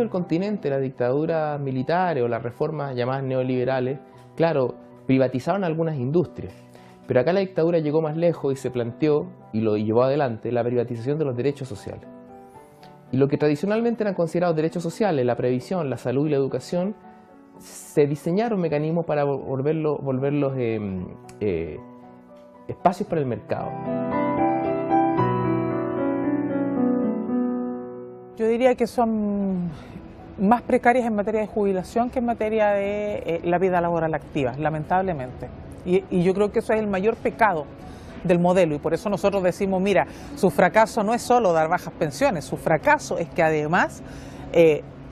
resto del continente, las dictaduras militares o las reformas llamadas neoliberales, claro, privatizaron algunas industrias. Pero acá la dictadura llegó más lejos y se planteó, y lo llevó adelante, la privatización de los derechos sociales. Y lo que tradicionalmente eran considerados derechos sociales, la previsión, la salud y la educación, se diseñaron mecanismos para volverlos espacios para el mercado. Yo diría que son más precarias en materia de jubilación que en materia de la vida laboral activa, lamentablemente. Y yo creo que eso es el mayor pecado del modelo, y por eso nosotros decimos, mira, su fracaso no es solo dar bajas pensiones, su fracaso es que además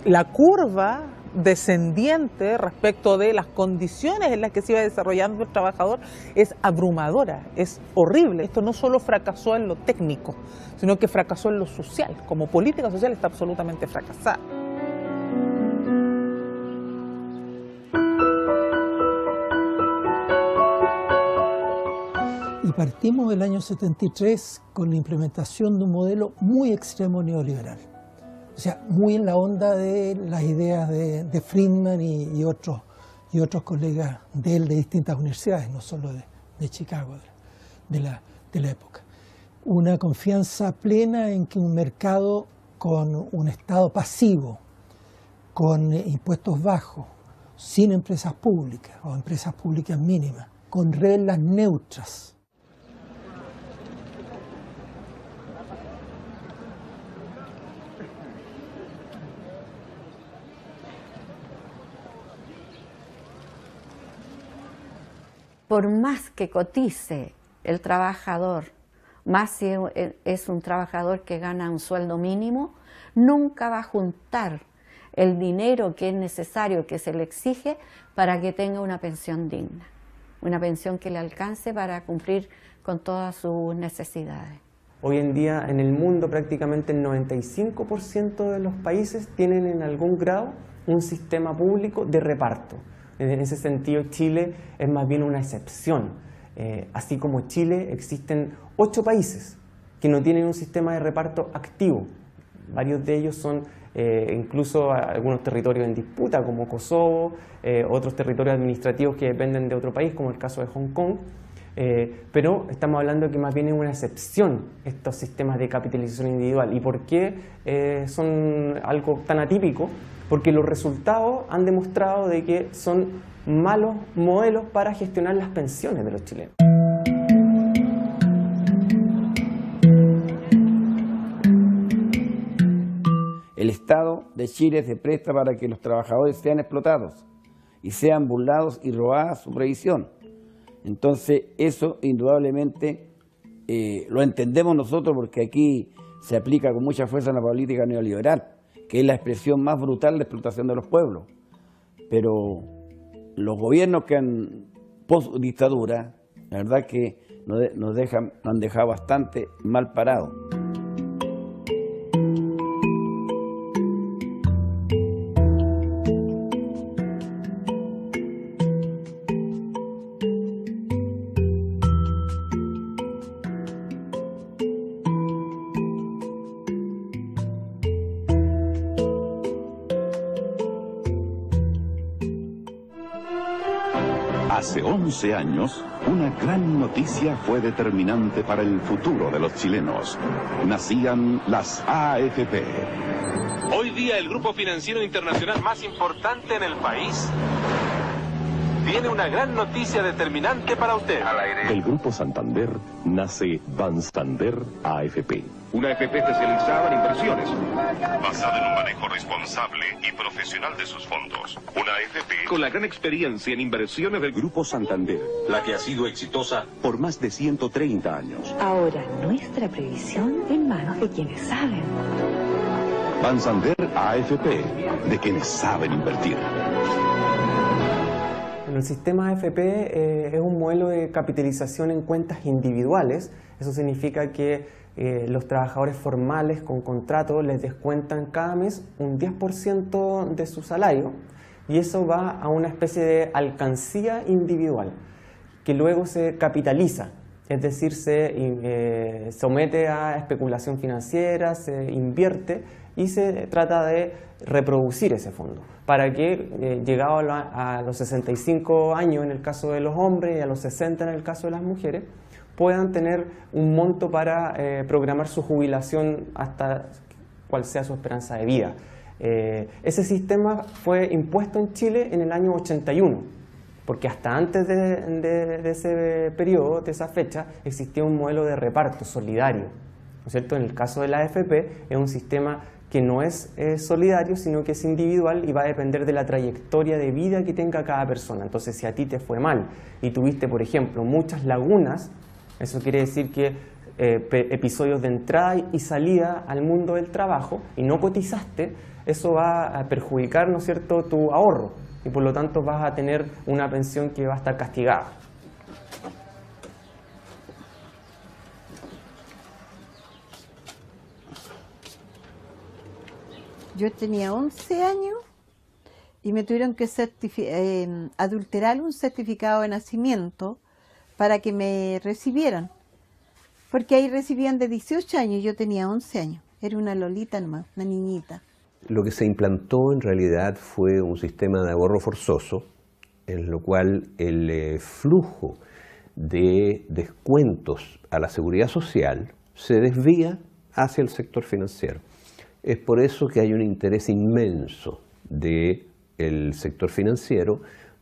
la curva descendiente respecto de las condiciones en las que se iba desarrollando el trabajador es abrumadora, es horrible. Esto no solo fracasó en lo técnico, sino que fracasó en lo social. Como política social está absolutamente fracasada. Y partimos del año 73 con la implementación de un modelo muy extremo neoliberal. O sea, muy en la onda de las ideas de Friedman y otros colegas de él de distintas universidades, no solo de Chicago, de la época. Una confianza plena en que un mercado con un Estado pasivo, con impuestos bajos, sin empresas públicas o empresas públicas mínimas, con reglas neutras, por más que cotice el trabajador, más si es un trabajador que gana un sueldo mínimo, nunca va a juntar el dinero que es necesario, que se le exige para que tenga una pensión digna, una pensión que le alcance para cumplir con todas sus necesidades. Hoy en día en el mundo prácticamente el 95% de los países tienen en algún grado un sistema público de reparto. En ese sentido, Chile es más bien una excepción. Así como Chile, existen 8 países que no tienen un sistema de reparto activo. Varios de ellos son incluso algunos territorios en disputa, como Kosovo, otros territorios administrativos que dependen de otro país, como el caso de Hong Kong. Pero estamos hablando de que más bien es una excepción estos sistemas de capitalización individual. ¿Y por qué son algo tan atípico? Porque los resultados han demostrado de que son malos modelos para gestionar las pensiones de los chilenos. El Estado de Chile se presta para que los trabajadores sean explotados y sean burlados y robada su previsión. Entonces eso indudablemente lo entendemos nosotros porque aquí se aplica con mucha fuerza una política neoliberal, que es la expresión más brutal de explotación de los pueblos. Pero los gobiernos que han post-dictadura, la verdad que nos han dejado bastante mal parados. Hace 11 años, una gran noticia fue determinante para el futuro de los chilenos. Nacían las AFP. Hoy día el grupo financiero internacional más importante en el país tiene una gran noticia determinante para usted. El Grupo Santander nace Bansander AFP. Una AFP especializada en inversiones, basada en un manejo responsable y profesional de sus fondos. Una AFP con la gran experiencia en inversiones del Grupo Santander, la que ha sido exitosa por más de 130 años. Ahora nuestra previsión en manos de quienes saben. Bansander AFP, de quienes saben invertir. El sistema AFP es un modelo de capitalización en cuentas individuales. Eso significa que los trabajadores formales con contrato les descuentan cada mes un 10% de su salario y eso va a una especie de alcancía individual que luego se capitaliza, es decir, se somete a especulación financiera, se invierte y se trata de reproducir ese fondo para que llegado a los 65 años en el caso de los hombres y a los 60 en el caso de las mujeres puedan tener un monto para programar su jubilación hasta cual sea su esperanza de vida. Ese sistema fue impuesto en Chile en el año 81, porque hasta antes de ese periodo, de esa fecha, existía un modelo de reparto solidario, ¿no es cierto? En el caso de la AFP es un sistema que no es solidario, sino que es individual y va a depender de la trayectoria de vida que tenga cada persona. Entonces, si a ti te fue mal y tuviste, por ejemplo, muchas lagunas, eso quiere decir que episodios de entrada y salida al mundo del trabajo y no cotizaste, eso va a perjudicar, ¿no es cierto?, tu ahorro y por lo tanto vas a tener una pensión que va a estar castigada. Yo tenía 11 años y me tuvieron que adulterar un certificado de nacimiento para que me recibieran. Porque ahí recibían de 18 años y yo tenía 11 años. Era una lolita nomás, una niñita. Lo que se implantó en realidad fue un sistema de ahorro forzoso, en lo cual el flujo de descuentos a la seguridad social se desvía hacia el sector financiero. Es por eso que hay un interés inmenso del sector financiero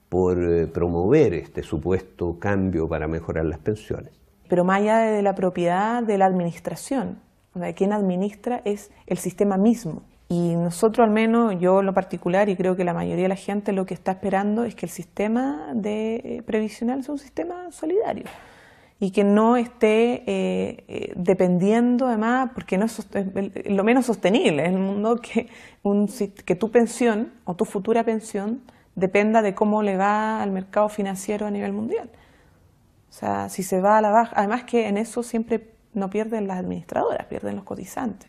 por promover este supuesto cambio para mejorar las pensiones. Pero más allá de la propiedad de la administración, de quien administra es el sistema mismo. Y nosotros, al menos yo en lo particular, y creo que la mayoría de la gente lo que está esperando es que el sistema previsional sea un sistema solidario y que no esté dependiendo además, porque no es lo menos sostenible en el mundo que tu pensión o tu futura pensión dependa de cómo le va al mercado financiero a nivel mundial. O sea, si se va a la baja, además que en eso siempre no pierden las administradoras, pierden los cotizantes.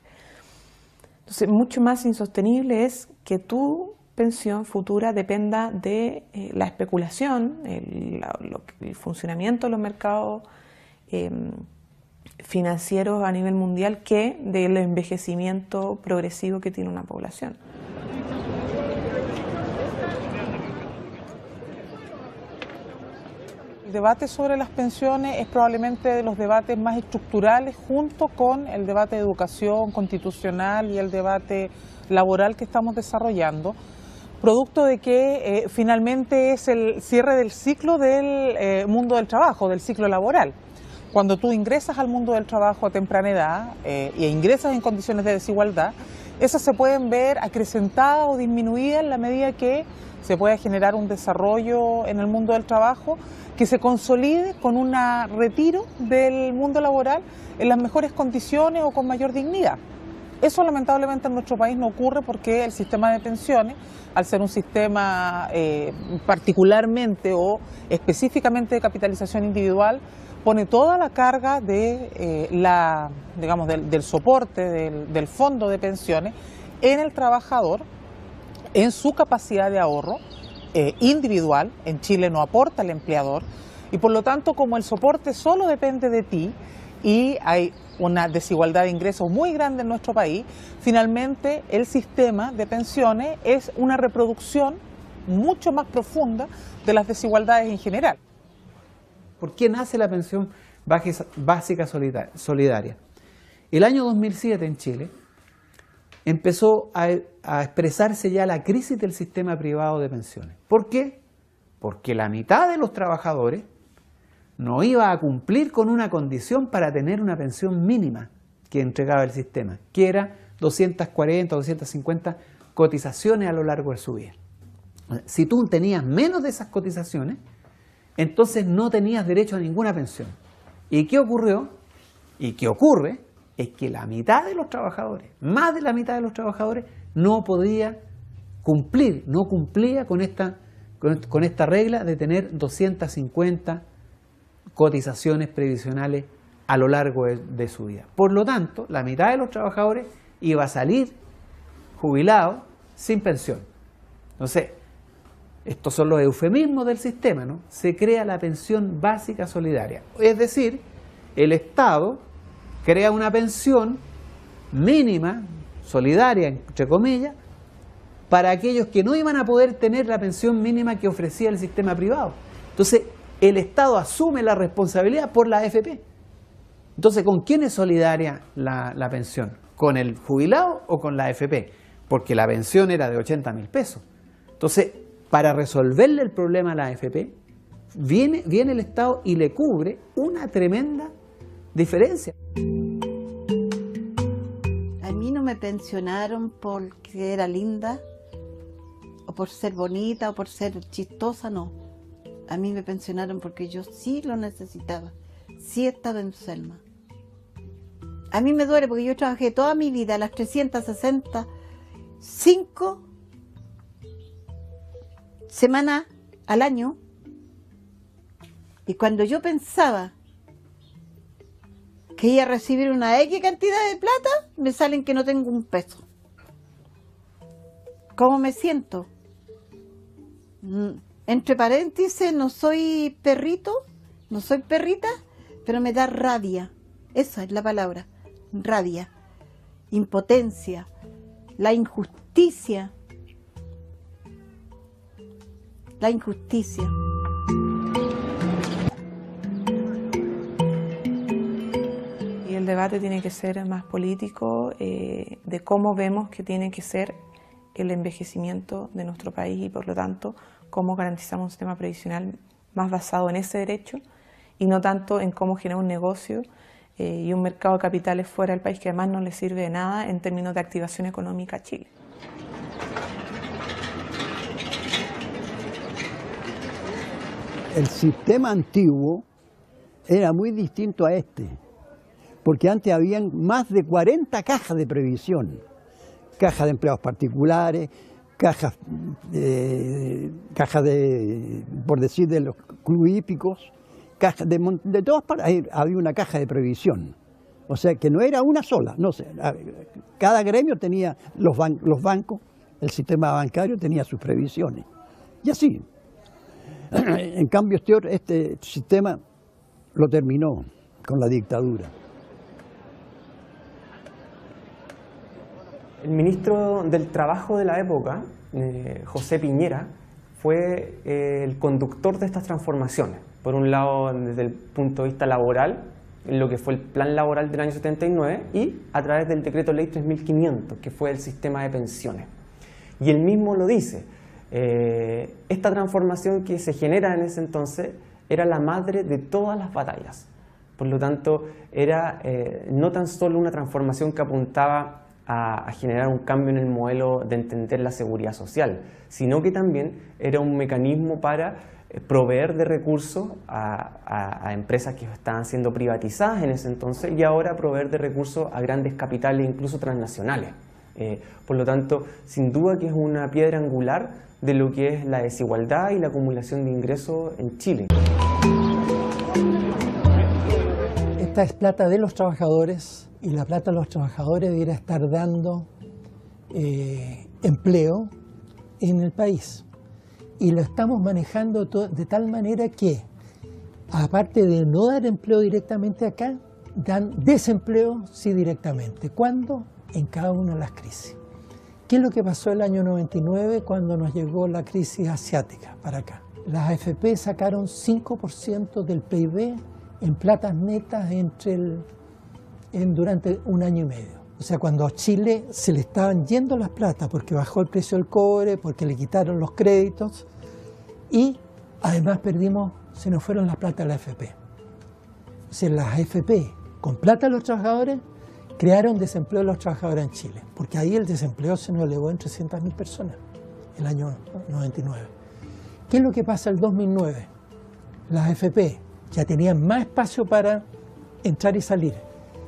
Entonces, mucho más insostenible es que tu pensión futura dependa de la especulación, el funcionamiento de los mercados financieros a nivel mundial, que del envejecimiento progresivo que tiene una población. El debate sobre las pensiones es probablemente de los debates más estructurales junto con el debate de educación constitucional y el debate laboral que estamos desarrollando, producto de que finalmente es el cierre del ciclo del mundo del trabajo, del ciclo laboral. Cuando tú ingresas al mundo del trabajo a temprana edad e ingresas en condiciones de desigualdad, esas se pueden ver acrecentadas o disminuidas en la medida que se pueda generar un desarrollo en el mundo del trabajo que se consolide con un retiro del mundo laboral en las mejores condiciones o con mayor dignidad. Eso lamentablemente en nuestro país no ocurre porque el sistema de pensiones, al ser un sistema particularmente o específicamente de capitalización individual, pone toda la carga de del soporte del fondo de pensiones en el trabajador, en su capacidad de ahorro individual. En Chile no aporta el empleador y por lo tanto, como el soporte solo depende de ti y hay una desigualdad de ingresos muy grande en nuestro país, finalmente el sistema de pensiones es una reproducción mucho más profunda de las desigualdades en general. ¿Por qué nace la pensión básica solidaria? El año 2007 en Chile empezó a expresarse ya la crisis del sistema privado de pensiones. ¿Por qué? Porque la mitad de los trabajadores no iba a cumplir con una condición para tener una pensión mínima que entregaba el sistema, que era 240 o 250 cotizaciones a lo largo de su vida. Si tú tenías menos de esas cotizaciones, entonces no tenías derecho a ninguna pensión. ¿Y qué ocurrió? ¿Y qué ocurre? Es que la mitad de los trabajadores, más de la mitad de los trabajadores, no podía cumplir, no cumplía con esta regla de tener 250 cotizaciones previsionales a lo largo de su vida. Por lo tanto, la mitad de los trabajadores iba a salir jubilado sin pensión. Entonces, estos son los eufemismos del sistema, ¿no? Se crea la pensión básica solidaria. Es decir, el Estado crea una pensión mínima, solidaria, entre comillas, para aquellos que no iban a poder tener la pensión mínima que ofrecía el sistema privado. Entonces, el Estado asume la responsabilidad por la AFP. Entonces, ¿con quién es solidaria la pensión? ¿Con el jubilado o con la AFP? Porque la pensión era de 80.000 pesos. Entonces, para resolverle el problema a la AFP, viene el Estado y le cubre una tremenda diferencia. A mí no me pensionaron porque era linda, o por ser bonita, o por ser chistosa, no. A mí me pensionaron porque yo sí lo necesitaba, sí estaba enferma. A mí me duele porque yo trabajé toda mi vida, las 365 semanas al año, y cuando yo pensaba que iba a recibir una X cantidad de plata, me salen que no tengo un peso. ¿Cómo me siento? Entre paréntesis, no soy perrito, no soy perrita, pero me da rabia. Esa es la palabra, rabia, impotencia, la injusticia. La injusticia. Y el debate tiene que ser más político, de cómo vemos que tiene que ser el envejecimiento de nuestro país y, por lo tanto, cómo garantizamos un sistema previsional más basado en ese derecho y no tanto en cómo generar un negocio y un mercado de capitales fuera del país que además no le sirve de nada en términos de activación económica a Chile. El sistema antiguo era muy distinto a este, porque antes habían más de 40 cajas de previsión, cajas de empleados particulares, cajas por decir, de los clubes hípicos, cajas de todas partes, había una caja de previsión. O sea que no era una sola, no sé, cada gremio tenía, los bancos, el sistema bancario tenía sus previsiones, y así. En cambio este sistema lo terminó con la dictadura. El ministro del Trabajo de la época, José Piñera, fue el conductor de estas transformaciones. Por un lado, desde el punto de vista laboral, en lo que fue el plan laboral del año 79, y a través del decreto ley 3500, que fue el sistema de pensiones. Y él mismo lo dice, esta transformación que se genera en ese entonces era la madre de todas las batallas. Por lo tanto, era no tan solo una transformación que apuntaba a generar un cambio en el modelo de entender la seguridad social, sino que también era un mecanismo para proveer de recursos a empresas que estaban siendo privatizadas en ese entonces y ahora proveer de recursos a grandes capitales, incluso transnacionales. Por lo tanto, sin duda que es una piedra angular de lo que es la desigualdad y la acumulación de ingresos en Chile. Esta es plata de los trabajadores y la plata de los trabajadores debería estar dando empleo en el país. Y lo estamos manejando de tal manera que, aparte de no dar empleo directamente acá, dan desempleo sí directamente. ¿Cuándo? En cada una de las crisis. ¿Qué es lo que pasó el año 99 cuando nos llegó la crisis asiática para acá? Las AFP sacaron 5% del PIB en platas netas durante un año y medio. O sea, cuando a Chile se le estaban yendo las platas porque bajó el precio del cobre, porque le quitaron los créditos y además se nos fueron las platas de la AFP. O sea, las AFP con plata de los trabajadores crearon desempleo de los trabajadores en Chile, porque ahí el desempleo se nos elevó en 300.000 personas el año 99. ¿Qué es lo que pasa el 2009? Las AFP ya tenían más espacio para entrar y salir.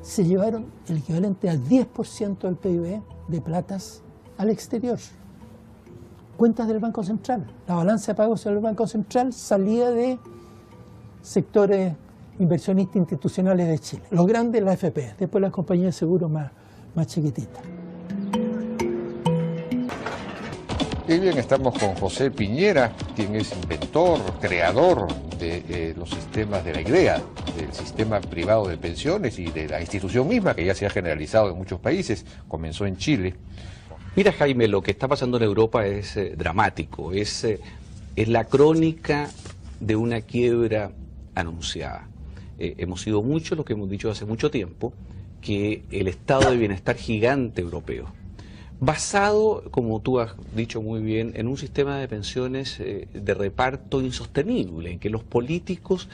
Se llevaron el equivalente al 10% del PIB de platas al exterior. Cuentas del Banco Central. La balanza de pagos del Banco Central salía de sectores inversionistas institucionales de Chile. Los grandes, la AFP, después las compañías de seguros más chiquititas. Y bien, estamos con José Piñera, quien es inventor, creador de los sistemas de la idea, del sistema privado de pensiones y de la institución misma, que ya se ha generalizado en muchos países, comenzó en Chile. Mira, Jaime, lo que está pasando en Europa es dramático, es la crónica de una quiebra anunciada. Hemos sido muchos los que hemos dicho hace mucho tiempo que el estado de bienestar gigante europeo, basado, como tú has dicho muy bien, en un sistema de pensiones de reparto insostenible, en que los políticos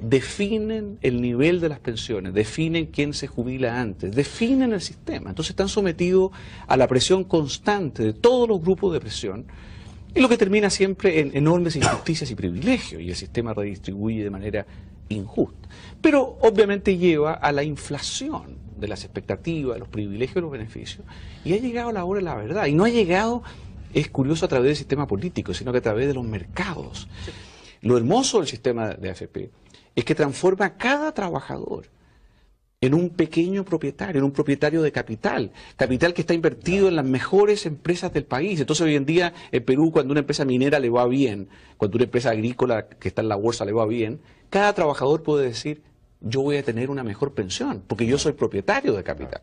definen el nivel de las pensiones, definen quién se jubila antes, definen el sistema. Entonces están sometidos a la presión constante de todos los grupos de presión, y lo que termina siempre en enormes injusticias y privilegios, y el sistema redistribuye de manera injusta. Pero obviamente lleva a la inflación de las expectativas, de los privilegios y los beneficios, y ha llegado la hora de la verdad. Y no ha llegado, es curioso, a través del sistema político, sino que a través de los mercados. Lo hermoso del sistema de AFP es que transforma a cada trabajador en un pequeño propietario, en un propietario de capital que está invertido en las mejores empresas del país. Entonces hoy en día en Perú, cuando una empresa minera le va bien, cuando una empresa agrícola que está en la bolsa le va bien, cada trabajador puede decir: yo voy a tener una mejor pensión, porque yo soy propietario de capital.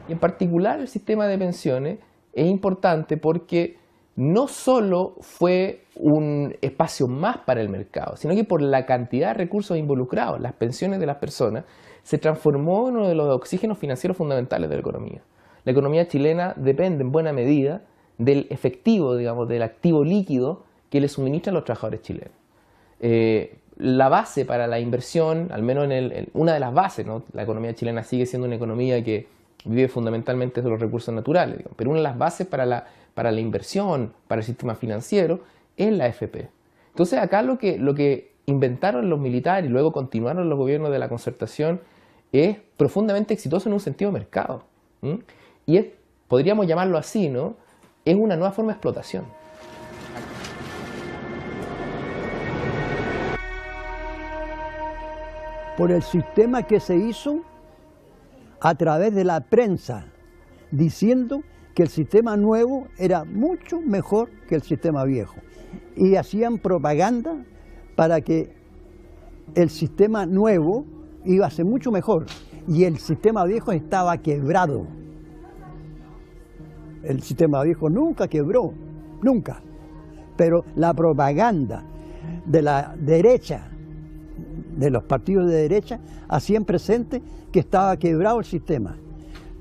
Y en particular el sistema de pensiones es importante porque no solo fue un espacio más para el mercado, sino que por la cantidad de recursos involucrados, las pensiones de las personas, se transformó en uno de los oxígenos financieros fundamentales de la economía. La economía chilena depende en buena medida del efectivo, digamos, del activo líquido que le suministran los trabajadores chilenos. La base para la inversión, al menos una de las bases, ¿no? La economía chilena sigue siendo una economía que vive fundamentalmente de los recursos naturales, digamos, pero una de las bases para la inversión, para el sistema financiero, es la AFP. Entonces acá lo que inventaron los militares y luego continuaron los gobiernos de la concertación es profundamente exitoso en un sentido de mercado. Y podríamos llamarlo así, ¿no? Es una nueva forma de explotación. Por el sistema que se hizo a través de la prensa, diciendo que el sistema nuevo era mucho mejor que el sistema viejo. Y hacían propaganda para que el sistema nuevo iba a ser mucho mejor y el sistema viejo estaba quebrado. El sistema viejo nunca quebró, nunca. Pero la propaganda de la derecha, de los partidos de derecha, hacían presente que estaba quebrado el sistema.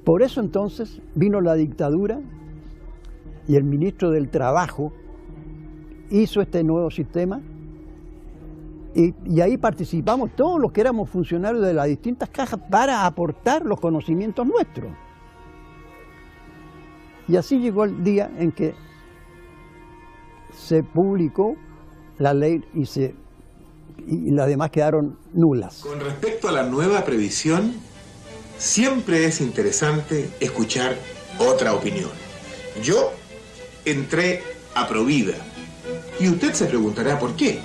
Por eso entonces vino la dictadura y el ministro del Trabajo hizo este nuevo sistema y ahí participamos todos los que éramos funcionarios de las distintas cajas para aportar los conocimientos nuestros. Y así llegó el día en que se publicó la ley y las demás quedaron nulas. Con respecto a la nueva previsión, siempre es interesante escuchar otra opinión. Yo entré a Provida y usted se preguntará por qué.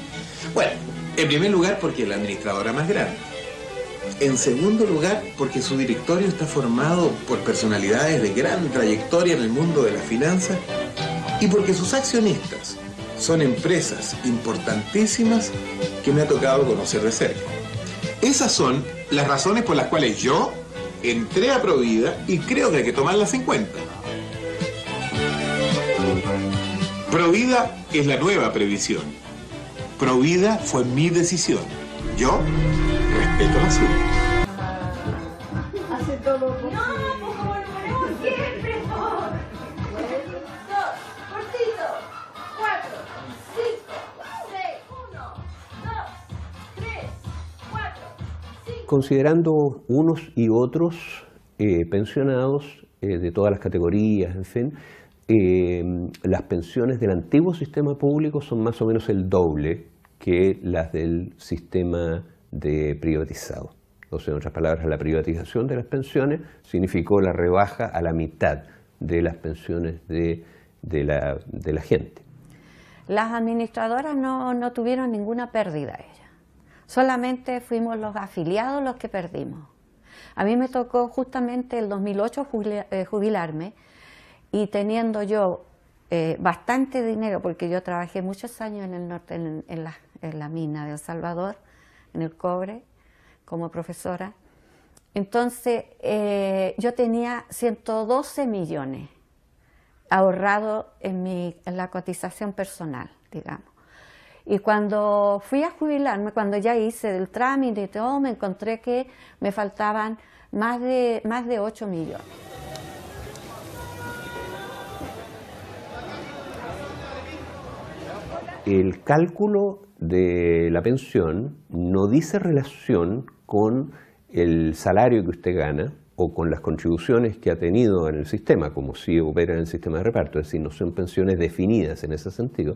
Bueno, en primer lugar porque es la administradora más grande. En segundo lugar porque su directorio está formado por personalidades de gran trayectoria en el mundo de las finanzas y porque sus accionistas son empresas importantísimas que me ha tocado conocer de cerca. Esas son las razones por las cuales yo entré a Provida y creo que hay que tomarlas en cuenta. Provida es la nueva previsión. Provida fue mi decisión. Yo respeto la suya. Hace todo lo posible. No, por favor, ponemos siempre por. 2, cortito. 4, 5, 6, 1, 2, 3, 4, 5. Considerando unos y otros pensionados de todas las categorías, en fin, las pensiones del antiguo sistema público son más o menos el doble que las del sistema de privatizado. O sea, en otras palabras, la privatización de las pensiones significó la rebaja a la mitad de las pensiones de la gente. Las administradoras no tuvieron ninguna pérdida ellas. Solamente fuimos los afiliados los que perdimos. A mí me tocó justamente el 2008 jubilarme y teniendo yo bastante dinero, porque yo trabajé muchos años en el norte, en la mina de El Salvador, en el cobre, como profesora. Entonces yo tenía 112 millones ahorrados en la cotización personal, digamos. Y cuando fui a jubilarme, cuando ya hice el trámite y todo, me encontré que me faltaban más de 8 millones. El cálculo de la pensión no dice relación con el salario que usted gana o con las contribuciones que ha tenido en el sistema, como si opera en el sistema de reparto, es decir, no son pensiones definidas en ese sentido,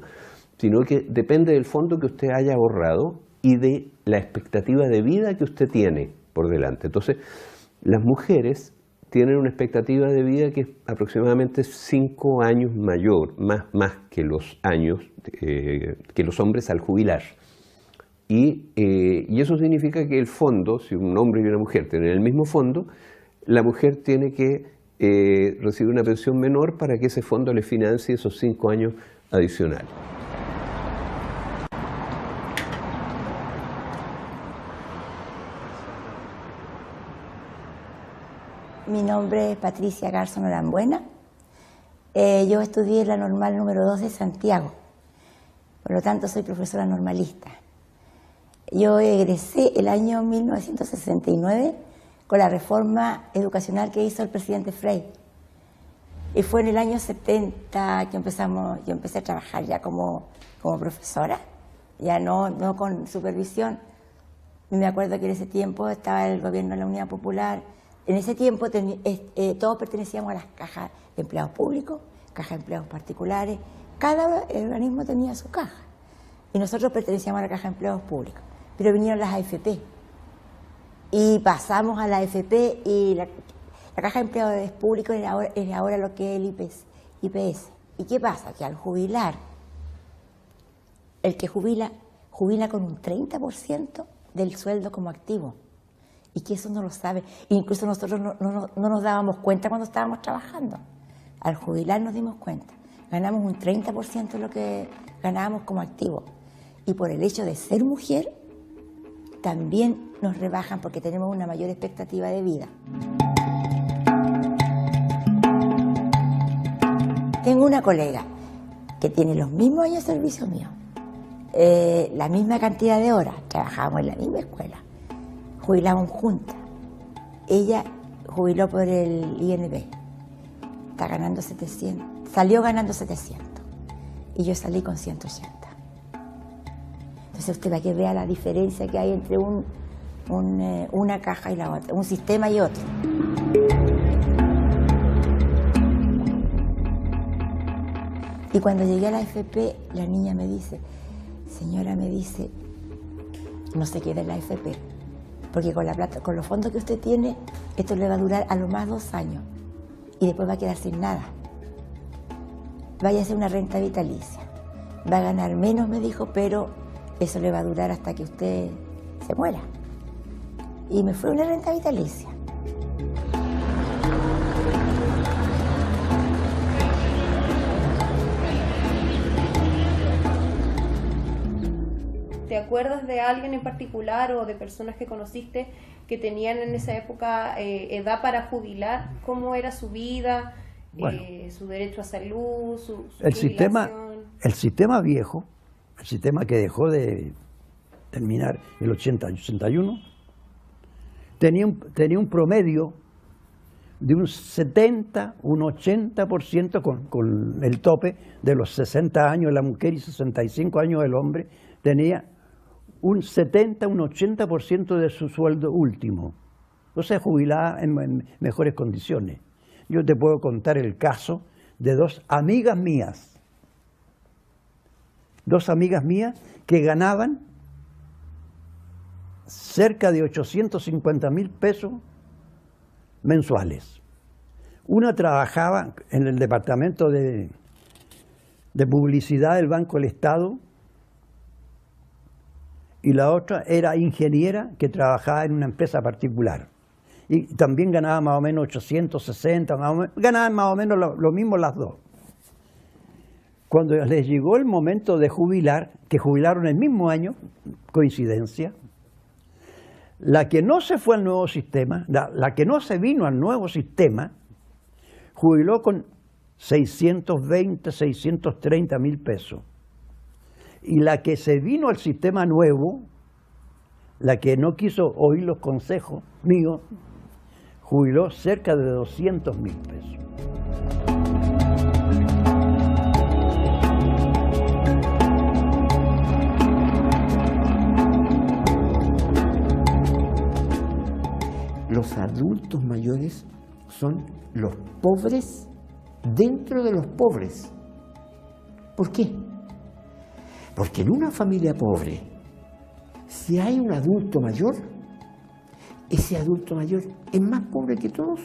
sino que depende del fondo que usted haya ahorrado y de la expectativa de vida que usted tiene por delante. Entonces, las mujeres tienen una expectativa de vida que es aproximadamente 5 años mayor, más que los años que los hombres al jubilar. Y eso significa que el fondo, si un hombre y una mujer tienen el mismo fondo, la mujer tiene que recibir una pensión menor para que ese fondo le financie esos 5 años adicionales. Mi nombre es Patricia Garzón Orambuena. Yo estudié la normal número 2 de Santiago, por lo tanto soy profesora normalista. Yo egresé el año 1969 con la reforma educacional que hizo el presidente Frei. Y fue en el año 70 que yo empecé a trabajar ya como profesora, ya no con supervisión. Me acuerdo que en ese tiempo estaba el gobierno de la Unidad Popular. En ese tiempo todos pertenecíamos a las cajas de empleados públicos, cajas de empleados particulares. Cada organismo tenía su caja. Y nosotros pertenecíamos a la caja de empleados públicos. Pero vinieron las AFP. Y pasamos a la AFP y la caja de empleados públicos es ahora lo que es el IPS. ¿Y qué pasa? Que al jubilar, el que jubila con un 30% del sueldo como activo. Y que eso no lo sabe. Incluso nosotros no nos dábamos cuenta cuando estábamos trabajando. Al jubilar nos dimos cuenta. Ganamos un 30% de lo que ganábamos como activo. Y por el hecho de ser mujer, también nos rebajan porque tenemos una mayor expectativa de vida. Tengo una colega que tiene los mismos años de servicio mío, la misma cantidad de horas, trabajábamos en la misma escuela. Jubilamos juntas. Ella jubiló por el INB. Está ganando 700. Salió ganando 700. Y yo salí con 180. Entonces usted va a que vea la diferencia que hay entre una caja y la otra, un sistema y otro. Y cuando llegué a la AFP, la niña me dice, señora, me dice, no se quede en la AFP. Porque con la plata, con los fondos que usted tiene, esto le va a durar a lo más 2 años. Y después va a quedar sin nada. Vaya a hacer una renta vitalicia. Va a ganar menos, me dijo, pero eso le va a durar hasta que usted se muera. Y me fue una renta vitalicia. ¿Te acuerdas de alguien en particular o de personas que conociste que tenían en esa época edad para jubilar? ¿Cómo era su vida, bueno, su derecho a salud, su el sistema viejo, el sistema que dejó de terminar el 80-81, tenía un promedio de un 70, un 80% con el tope de los 60 años de la mujer y 65 años del hombre, tenía un 70, un 80% de su sueldo último. O sea, jubilada en mejores condiciones. Yo te puedo contar el caso de 2 amigas mías. 2 amigas mías que ganaban cerca de 850.000 pesos mensuales. Una trabajaba en el departamento de publicidad del Banco del Estado y la otra era ingeniera que trabajaba en una empresa particular. y también ganaba más o menos 860, ganaban más o menos lo mismo las dos. Cuando les llegó el momento de jubilar, que jubilaron el mismo año, coincidencia, la que no se fue al nuevo sistema, la que no se vino al nuevo sistema, jubiló con 620, 630 mil pesos. Y la que se vino al sistema nuevo, la que no quiso oír los consejos míos, jubiló cerca de 200 mil pesos. Los adultos mayores son los pobres dentro de los pobres. ¿Por qué? Porque en una familia pobre, si hay un adulto mayor, ese adulto mayor es más pobre que todo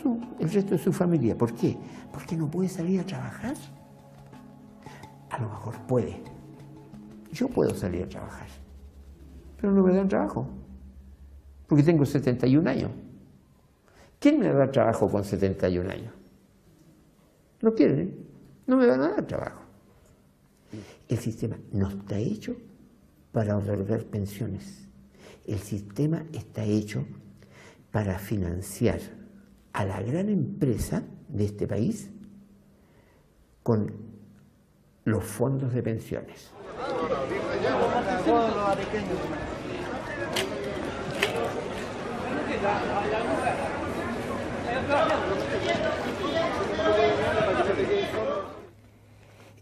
el resto de su familia. ¿Por qué? Porque no puede salir a trabajar. A lo mejor puede. Yo puedo salir a trabajar, pero no me dan trabajo, porque tengo 71 años. ¿Quién me da trabajo con 71 años? No quieren, no me van a dar trabajo. El sistema no está hecho para otorgar pensiones. El sistema está hecho para financiar a la gran empresa de este país con los fondos de pensiones.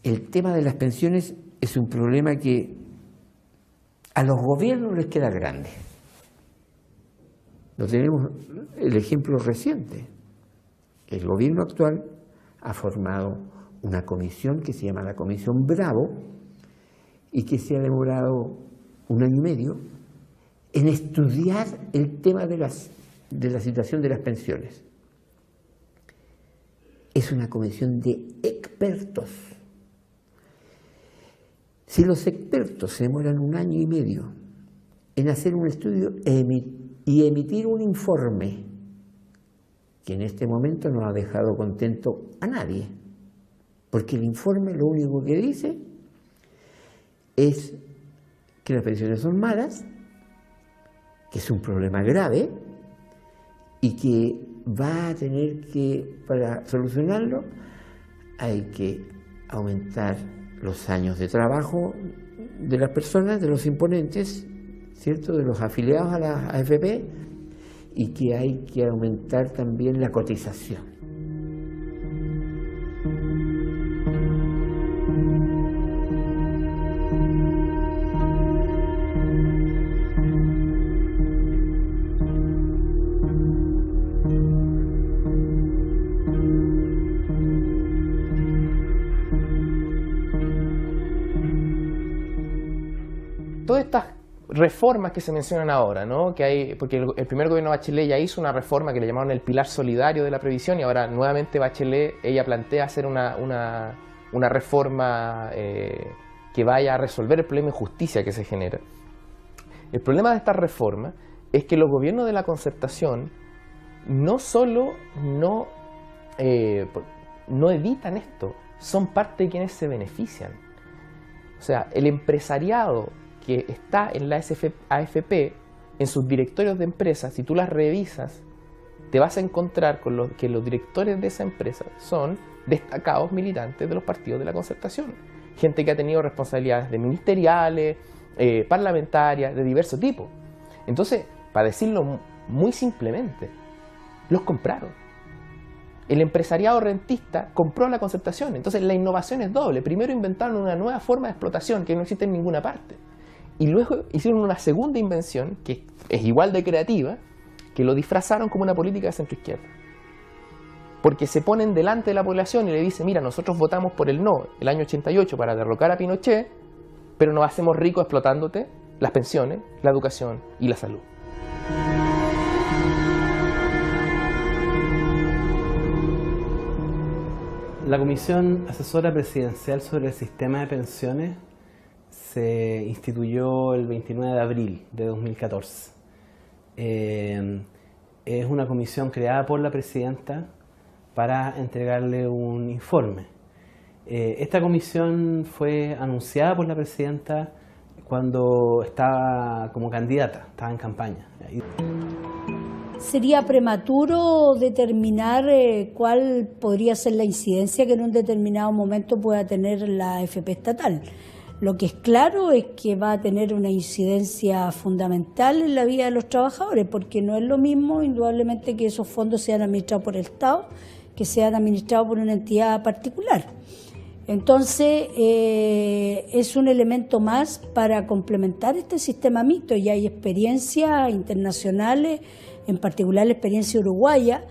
El tema de las pensiones es un problema que a los gobiernos les queda grande. Lo tenemos el ejemplo reciente. El gobierno actual ha formado una comisión que se llama la Comisión Bravo y que se ha demorado 1 año y medio en estudiar el tema de la situación de las pensiones. Es una comisión de expertos. Si los expertos se demoran 1 año y medio en hacer un estudio y emitir un informe, que en este momento no ha dejado contento a nadie, porque el informe lo único que dice es que las pensiones son malas, que es un problema grave y que va a tener que, para solucionarlo, hay que aumentar los años de trabajo de las personas, de los imponentes, ¿cierto?, de los afiliados a la AFP, y que hay que aumentar también la cotización. Todas estas reformas que se mencionan ahora, ¿no? Que hay, porque el primer gobierno de Bachelet ya hizo una reforma que le llamaron el pilar solidario de la previsión, y ahora nuevamente Bachelet, ella plantea hacer una reforma que vaya a resolver el problema de injusticia que se genera. El problema de esta reforma es que los gobiernos de la concertación no solo no evitan esto, son parte de quienes se benefician. O sea, el empresariado que está en la AFP, en sus directorios de empresas, si tú las revisas, te vas a encontrar con que los directores de esa empresa son destacados militantes de los partidos de la concertación. Gente que ha tenido responsabilidades de ministeriales, parlamentarias, de diverso tipo. Entonces, para decirlo muy simplemente, los compraron. El empresariado rentista compró la concertación. Entonces, la innovación es doble. Primero inventaron una nueva forma de explotación que no existe en ninguna parte. Y luego hicieron una segunda invención, que es igual de creativa, que lo disfrazaron como una política de centroizquierda. Porque se ponen delante de la población y le dicen, mira, nosotros votamos por el no el año 88 para derrocar a Pinochet, pero nos hacemos ricos explotándote las pensiones, la educación y la salud. La Comisión Asesora Presidencial sobre el Sistema de Pensiones se instituyó el 29 de abril de 2014. es una comisión creada por la presidenta para entregarle un informe. Esta comisión fue anunciada por la presidenta cuando estaba como candidata, estaba en campaña. Sería prematuro determinar cuál podría ser la incidencia que en un determinado momento pueda tener la AFP estatal. Lo que es claro es que va a tener una incidencia fundamental en la vida de los trabajadores, porque no es lo mismo, indudablemente, que esos fondos sean administrados por el Estado que sean administrados por una entidad particular. Entonces, es un elemento más para complementar este sistema mixto, y hay experiencias internacionales, en particular la experiencia uruguaya,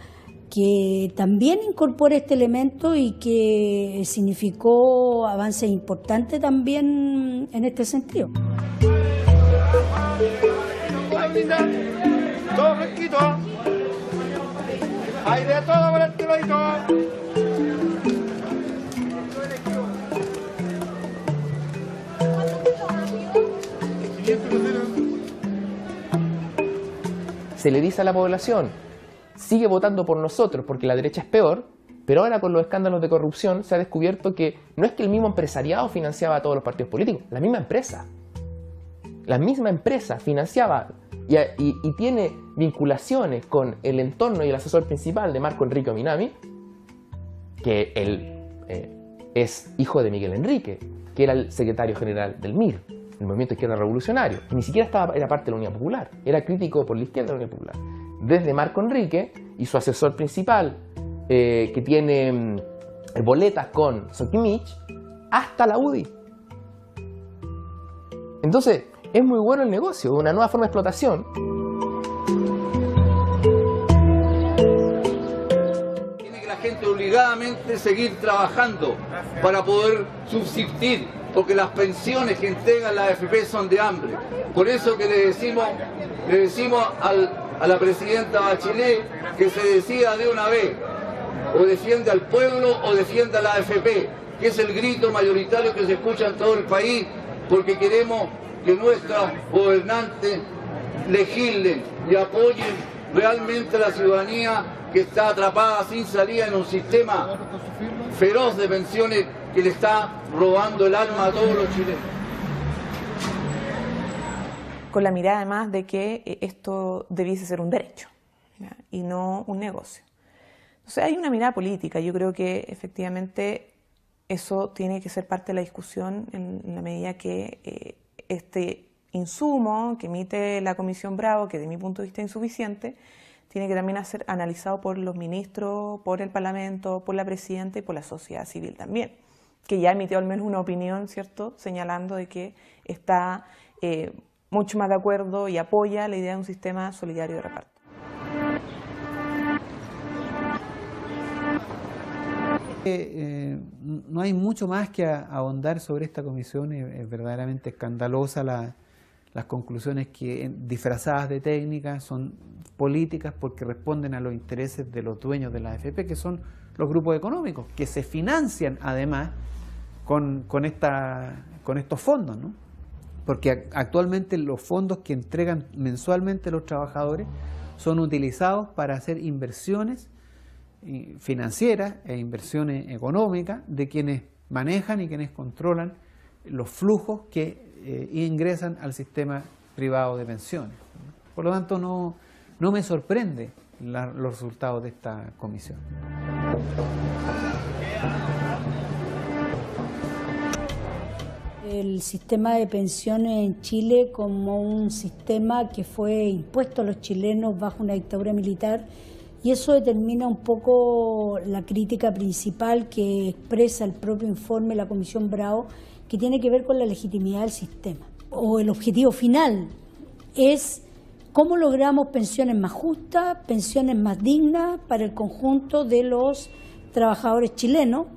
que también incorpora este elemento y que significó avances importantes también en este sentido. Todo fresquito. Hay de todo por este ladito. Se le dice a la población: sigue votando por nosotros porque la derecha es peor, pero ahora con los escándalos de corrupción se ha descubierto que no es que el mismo empresariado financiaba a todos los partidos políticos, la misma empresa financiaba y tiene vinculaciones con el entorno y el asesor principal de Marco Enrique Ominami, que él es hijo de Miguel Enrique, que era el secretario general del MIR, el Movimiento Izquierda Revolucionario, y ni siquiera era parte de la Unidad Popular, era crítico por la izquierda de la Unidad Popular. Desde Marco Enrique y su asesor principal, que tiene boletas con Sokimich, hasta la UDI. Entonces, es muy bueno el negocio, una nueva forma de explotación. Tiene que la gente obligadamente seguir trabajando para poder subsistir, porque las pensiones que entregan la AFP son de hambre. Por eso que le decimos a la presidenta Bachelet que se decida de una vez: o defiende al pueblo o defiende a la AFP, que es el grito mayoritario que se escucha en todo el país, porque queremos que nuestros gobernantes legislen y apoyen realmente a la ciudadanía que está atrapada sin salida en un sistema feroz de pensiones que le está robando el alma a todos los chilenos. Con la mirada además de que esto debiese ser un derecho, ¿ya?, y no un negocio. Entonces hay una mirada política. Yo creo que efectivamente eso tiene que ser parte de la discusión en la medida que este insumo que emite la Comisión Bravo, que de mi punto de vista es insuficiente, tiene que también ser analizado por los ministros, por el Parlamento, por la Presidenta y por la sociedad civil también, que ya emitió al menos una opinión, ¿cierto?, señalando de que está mucho más de acuerdo y apoya la idea de un sistema solidario de reparto. No hay mucho más que ahondar sobre esta comisión. Es verdaderamente escandalosa las conclusiones que, disfrazadas de técnicas, son políticas porque responden a los intereses de los dueños de la AFP, que son los grupos económicos, que se financian además con estos fondos, ¿no? Porque actualmente los fondos que entregan mensualmente los trabajadores son utilizados para hacer inversiones financieras e inversiones económicas de quienes manejan y quienes controlan los flujos que ingresan al sistema privado de pensiones. Por lo tanto, no me sorprende los resultados de esta comisión. El sistema de pensiones en Chile como un sistema que fue impuesto a los chilenos bajo una dictadura militar, y eso determina un poco la crítica principal que expresa el propio informe de la Comisión Bravo, que tiene que ver con la legitimidad del sistema. O el objetivo final es cómo logramos pensiones más justas, pensiones más dignas para el conjunto de los trabajadores chilenos.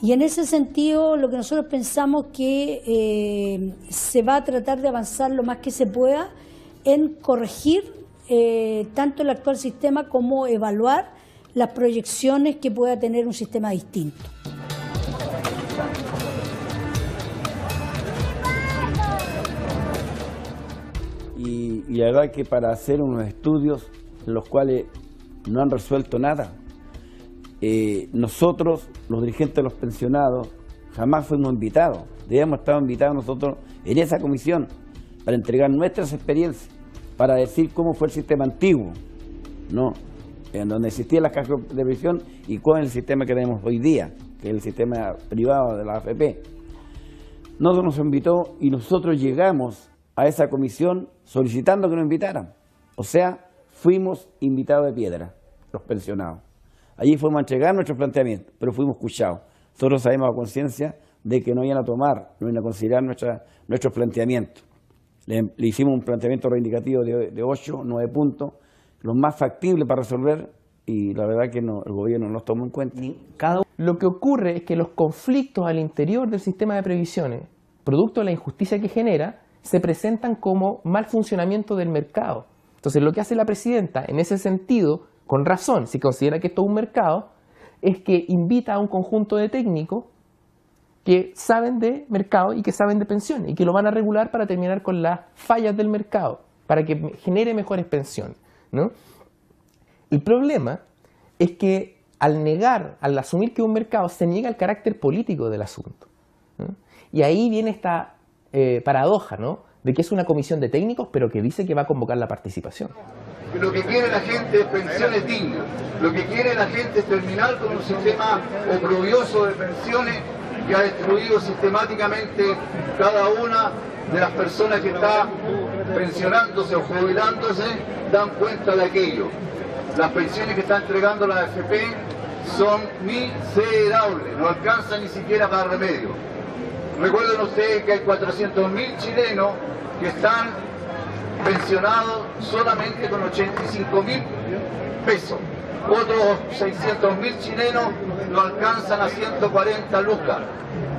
Y en ese sentido, lo que nosotros pensamos que se va a tratar de avanzar lo más que se pueda en corregir tanto el actual sistema como evaluar las proyecciones que pueda tener un sistema distinto. Y la verdad que para hacer unos estudios los cuales no han resuelto nada. Nosotros, los dirigentes de los pensionados, jamás fuimos invitados. Debíamos estar invitados nosotros en esa comisión para entregar nuestras experiencias, para decir cómo fue el sistema antiguo, ¿no? En donde existía la caja de previsión y cuál es el sistema que tenemos hoy día, que es el sistema privado de la AFP. Nosotros nos invitó y nosotros llegamos a esa comisión solicitando que nos invitaran. O sea, fuimos invitados de piedra, los pensionados. Allí fuimos a entregar nuestros planteamientos, pero fuimos escuchados. Nosotros sabemos a conciencia de que no iban a tomar, no iban a considerar nuestros planteamientos. Le hicimos un planteamiento reivindicativo de 8, 9 puntos, los más factibles para resolver, y la verdad que no, el gobierno no los tomó en cuenta. Lo que ocurre es que los conflictos al interior del sistema de previsiones, producto de la injusticia que genera, se presentan como mal funcionamiento del mercado. Entonces lo que hace la presidenta en ese sentido, con razón, si considera que esto es un mercado, es que invita a un conjunto de técnicos que saben de mercado y que saben de pensiones y que lo van a regular para terminar con las fallas del mercado, para que genere mejores pensiones, ¿no? El problema es que al asumir que es un mercado, se niega el carácter político del asunto, ¿no? Y ahí viene esta paradoja, ¿no?, de que es una comisión de técnicos, pero que dice que va a convocar la participación. Lo que quiere la gente es pensiones dignas, lo que quiere la gente es terminar con un sistema oprobioso de pensiones que ha destruido sistemáticamente cada una de las personas que está pensionándose o jubilándose, dan cuenta de aquello. Las pensiones que está entregando la AFP son miserables, no alcanzan ni siquiera para remedio. Recuerden ustedes que hay 400.000 chilenos que están pensionados solamente con 85.000 pesos. Otros 600.000 chilenos no alcanzan a 140 lucas.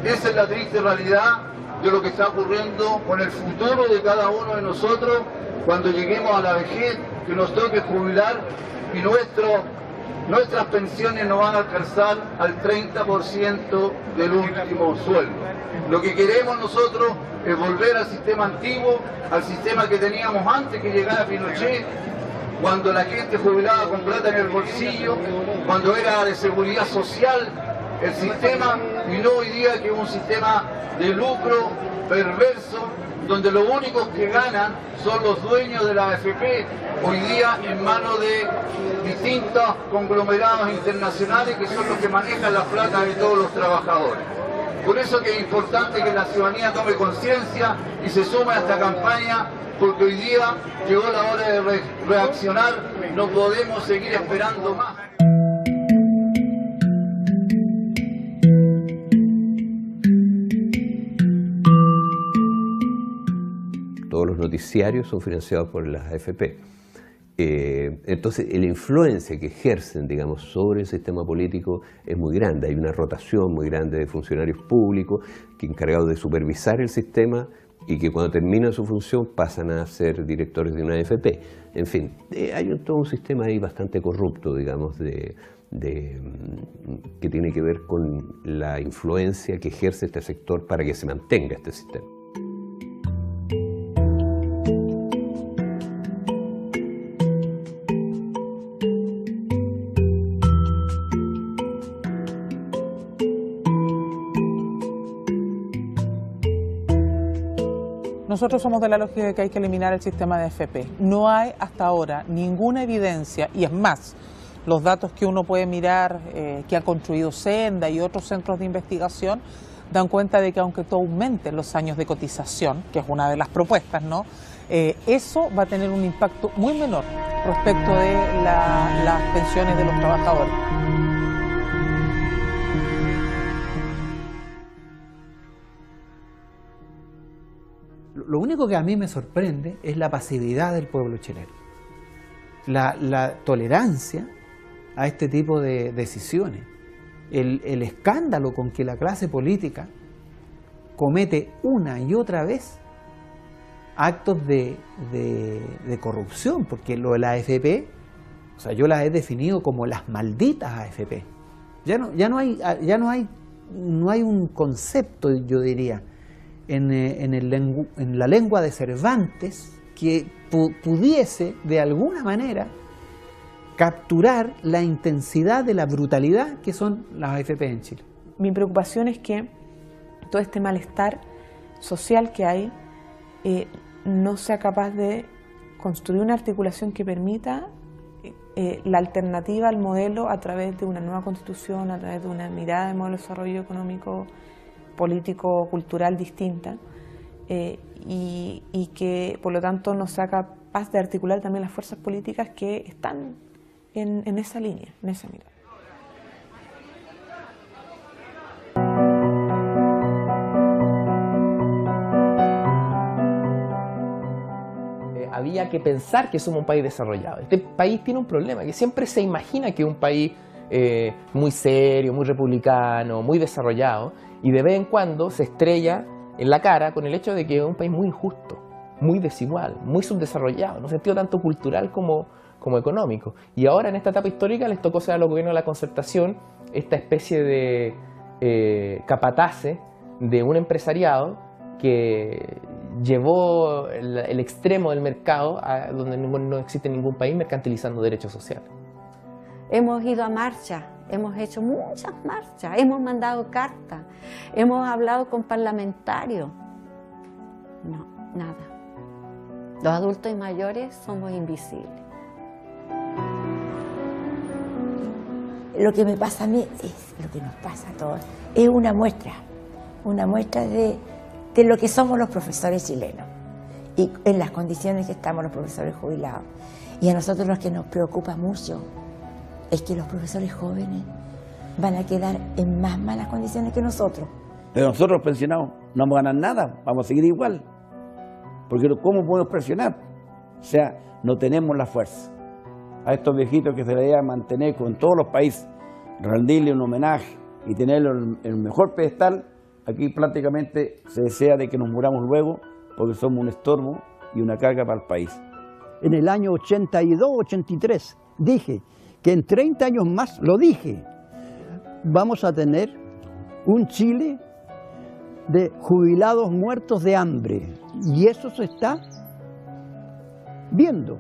Esa es la triste realidad de lo que está ocurriendo con el futuro de cada uno de nosotros cuando lleguemos a la vejez, que nos toque jubilar y nuestras pensiones no van a alcanzar al 30% del último sueldo. Lo que queremos nosotros es volver al sistema antiguo, al sistema que teníamos antes que llegara Pinochet, cuando la gente jubilaba con plata en el bolsillo, cuando era de seguridad social el sistema, y no hoy día que es un sistema de lucro perverso, donde los únicos que ganan son los dueños de la AFP, hoy día en manos de distintos conglomerados internacionales que son los que manejan la plata de todos los trabajadores. Por eso que es importante que la ciudadanía tome conciencia y se sume a esta campaña, porque hoy día llegó la hora de reaccionar, no podemos seguir esperando más. Todos los noticiarios son financiados por las AFP. Entonces, la influencia que ejercen, digamos, sobre el sistema político es muy grande. Hay una rotación muy grande de funcionarios públicos que encargados de supervisar el sistema y que cuando terminan su función pasan a ser directores de una AFP. En fin, hay todo un sistema ahí bastante corrupto, digamos, que tiene que ver con la influencia que ejerce este sector para que se mantenga este sistema. Nosotros somos de la lógica de que hay que eliminar el sistema de AFP. No hay hasta ahora ninguna evidencia, y es más, los datos que uno puede mirar, que ha construido Senda y otros centros de investigación, dan cuenta de que aunque tú aumentes los años de cotización, que es una de las propuestas, ¿no?, eso va a tener un impacto muy menor respecto de las pensiones de los trabajadores. Lo único que a mí me sorprende es la pasividad del pueblo chileno, la tolerancia a este tipo de decisiones, el escándalo con que la clase política comete una y otra vez actos de corrupción, porque lo de la AFP, o sea, yo las he definido como las malditas AFP. No hay un concepto, yo diría, en la lengua de Cervantes que pudiese de alguna manera capturar la intensidad de la brutalidad que son las AFP en Chile. Mi preocupación es que todo este malestar social que hay no sea capaz de construir una articulación que permita la alternativa al modelo a través de una nueva constitución, a través de una mirada de modelo de desarrollo económico, político, cultural distinta, y que por lo tanto no sea capaz de articular también las fuerzas políticas que están en esa línea, en esa mirada. Había que pensar que somos un país desarrollado. Este país tiene un problema, que siempre se imagina que es un país muy serio, muy republicano, muy desarrollado, y de vez en cuando se estrella en la cara con el hecho de que es un país muy injusto, muy desigual, muy subdesarrollado, en un sentido tanto cultural como económico. Y ahora en esta etapa histórica les tocó ser a los gobiernos de la concertación esta especie de capatace de un empresariado que llevó el extremo del mercado a donde no existe ningún país mercantilizando derechos sociales. Hemos ido a marcha, hemos hecho muchas marchas, hemos mandado cartas, hemos hablado con parlamentarios. No, nada. Los adultos y mayores somos invisibles. Lo que me pasa a mí es lo que nos pasa a todos. Es una muestra de lo que somos los profesores chilenos y en las condiciones que estamos los profesores jubilados. Y a nosotros lo que nos preocupa mucho es que los profesores jóvenes van a quedar en más malas condiciones que nosotros. Pero nosotros los pensionados no vamos a ganar nada, vamos a seguir igual. Porque ¿cómo podemos presionar? O sea, no tenemos la fuerza. A estos viejitos que se les debe mantener con todos los países, rendirle un homenaje y tenerlo en el mejor pedestal, aquí prácticamente se desea de que nos muramos luego porque somos un estorbo y una carga para el país. En el año 82-83 dije que en 30 años más, lo dije, vamos a tener un Chile de jubilados muertos de hambre. Y eso se está viendo.